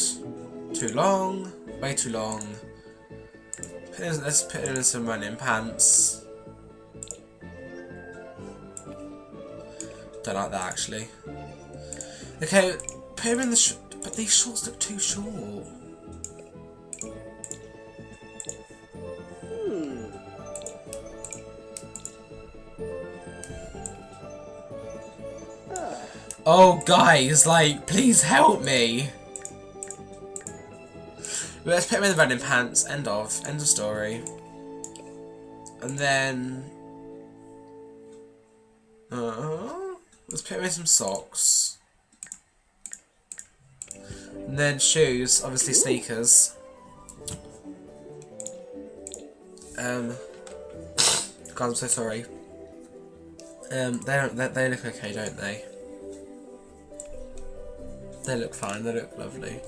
Too long. Way too long. Let's put him in some running pants. Don't like that actually. Okay, put him in the but these shorts look too short. Oh guys, like, please help me. Let's put him in the running pants. End of story. And then let's put him in some socks. And then shoes, obviously sneakers. God, I'm so sorry. They look okay, don't they? They look fine. They look lovely.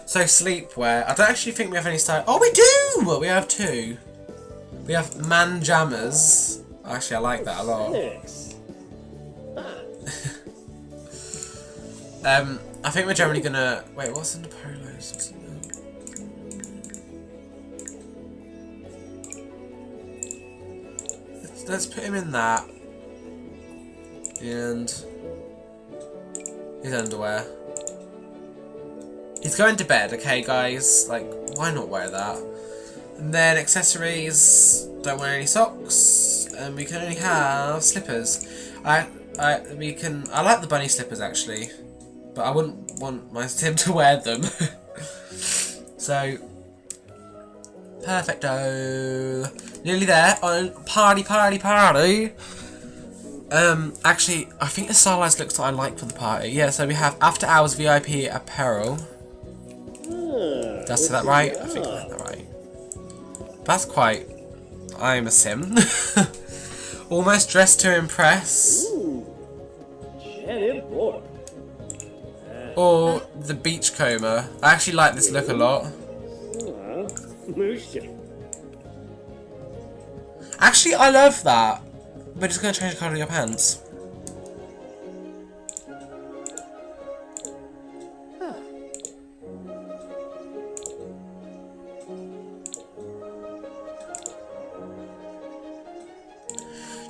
So sleepwear. I don't actually think we have any style. Oh, we do. We have 2. We have man jammers. Actually, I like that a lot. I think we're generally gonna wait. What's in the polos? Let's put him in that and his underwear. He's going to bed, okay, guys? Like, why not wear that? And then accessories. Don't wear any socks, and we can only have slippers. I like the bunny slippers actually, but I wouldn't want my Sim to wear them. So, perfecto. Nearly there. On party. Actually, I think the stylized looks that I like for the party. Yeah, so we have after hours VIP apparel. Did I say that right? I think I got that right. That's quite... I'm a Sim. Almost dressed to impress. Or the beachcomber. I actually like this look a lot. Actually, I love that. We're just going to change the colour of your pants.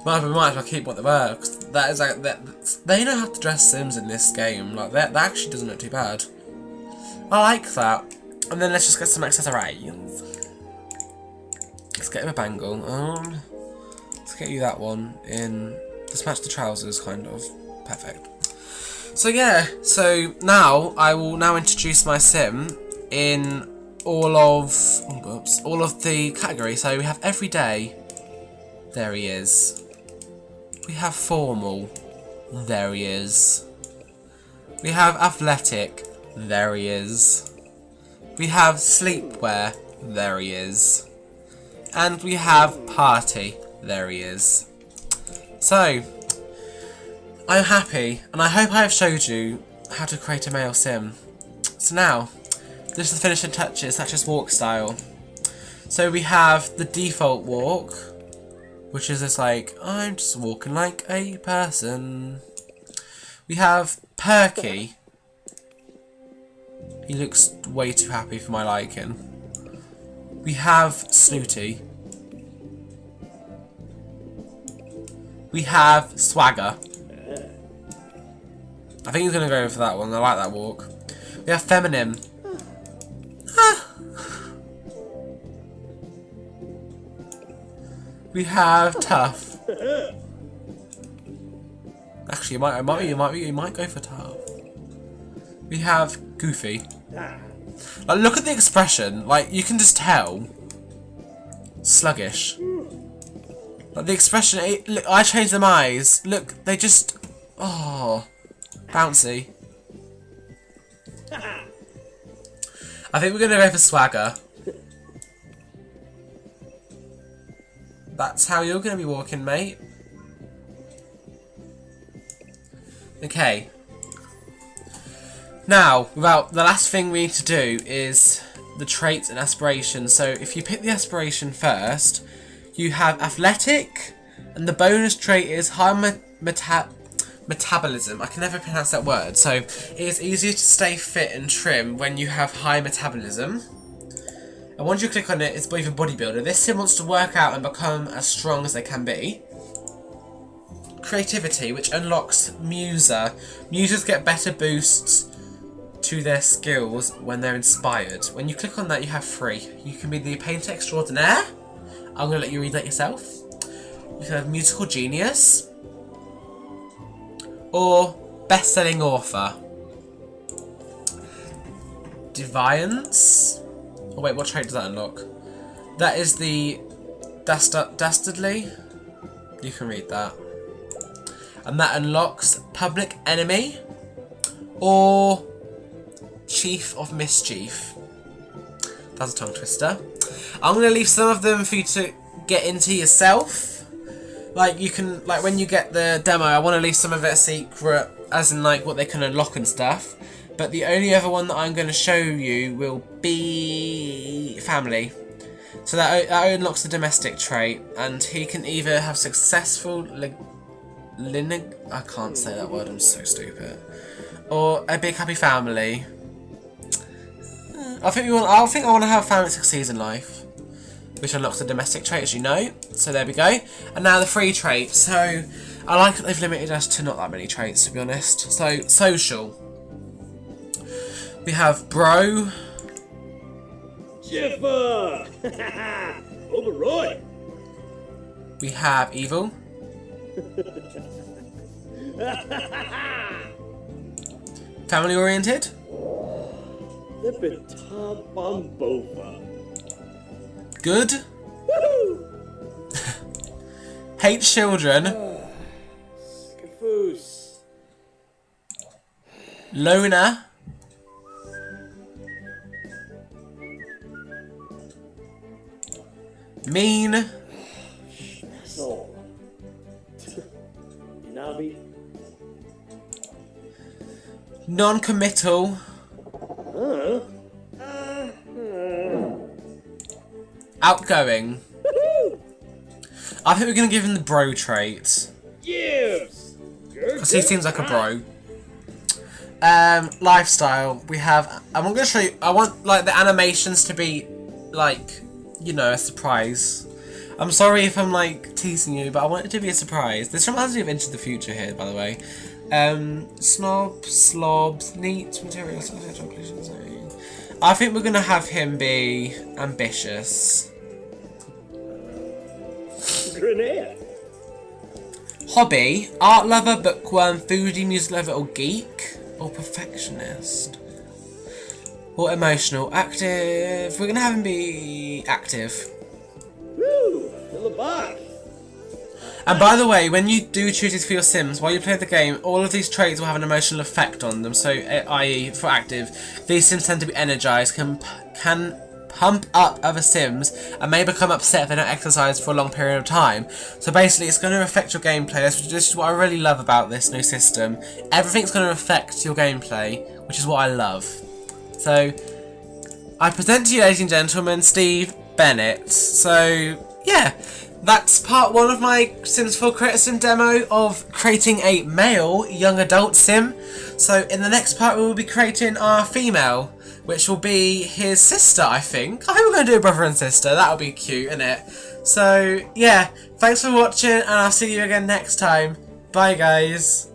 We might as well keep what they were, because that is like they know how to dress Sims in this game. Like that actually doesn't look too bad. I like that. And then let's just get some accessories. Let's get him a bangle. Let's get you that one in. Just match the trousers, kind of. Perfect. So yeah, so now I will now introduce my sim in all of the categories. So we have everyday. There he is. We have formal. There he is. We have athletic. There he is. We have sleepwear. There he is. And we have party. There he is. So, I'm happy, and I hope I have showed you how to create a male sim. So now, this is the finishing touches, such as walk style. So we have the default walk, which is just like, I'm just walking like a person. We have perky. He looks way too happy for my liking. We have snooty. We have swagger. I think he's going to go for that one. I like that walk. We have feminine. We have tough. Actually, you might go for tough. We have goofy. Like, look at the expression. Like, you can just tell. Sluggish. Like, the expression. Look, I changed them eyes. Look, they just. Oh, bouncy. I think we're gonna go for swagger. That's how you're gonna be walking, mate. Okay. Now, the last thing we need to do is the traits and aspirations. So if you pick the aspiration first, you have athletic, and the bonus trait is high metabolism. I can never pronounce that word. So it is easier to stay fit and trim when you have high metabolism. And once you click on it, it's either bodybuilder. This sim wants to work out and become as strong as they can be. Creativity, which unlocks muser. Musers get better boosts to their skills when they're inspired. When you click on that, you have 3. You can be the painter extraordinaire. I'm going to let you read that yourself. You can have musical genius. Or best-selling author. Deviance. Oh wait, what trait does that unlock? That is the dastardly. You can read that. And that unlocks public enemy. Or chief of mischief. That's a tongue twister. I'm going to leave some of them for you to get into yourself. Like, you can, like, when you get the demo, I want to leave some of it a secret, as in, like, what they can unlock and stuff. But the only other one that I'm going to show you will be family. So that unlocks the domestic trait, and he can either have successful I can't say that word, I'm so stupid. Or a big happy family. I think I want to have a family that succeeds in life, which unlocks the domestic trait, as you know. So there we go. And now the free traits. So I like that they've limited us to not that many traits, to be honest. So social. We have bro. Jiffa! Overroy! We have evil. Family oriented. Good. Hate children. Confuse. Loner. Mean. So. Inabi. Non-committal. Outgoing. I think we're going to give him the bro trait. Yes! Because he seems like a bro. Lifestyle. We have... I'm going to show you... I want, like, the animations to be, like, you know, a surprise. I'm sorry if I'm, like, teasing you, but I want it to be a surprise. This reminds me of Into the Future here, by the way. Snob, slobs, neat materials, I think we're going to have him be ambitious. Grenade. Hobby, art lover, bookworm, foodie, music lover, or geek, or perfectionist. Or emotional, active. We're going to have him be active. Woo! Fill the box. And by the way, when you do choose these for your Sims, while you play the game, all of these traits will have an emotional effect on them. So, i.e., for active, these Sims tend to be energized, can pump up other Sims, and may become upset if they don't exercise for a long period of time. So basically, it's going to affect your gameplay. This is what I really love about this new system. Everything's going to affect your gameplay, which is what I love. So, I present to you, ladies and gentlemen, Steve Bennett. So, yeah. That's part 1 of my Sims 4 Creator Sim demo of creating a male young adult sim. So in the next part we will be creating our female, which will be his sister, I think. I think we're going to do a brother and sister. That'll be cute, isn't it? So yeah, thanks for watching and I'll see you again next time. Bye guys.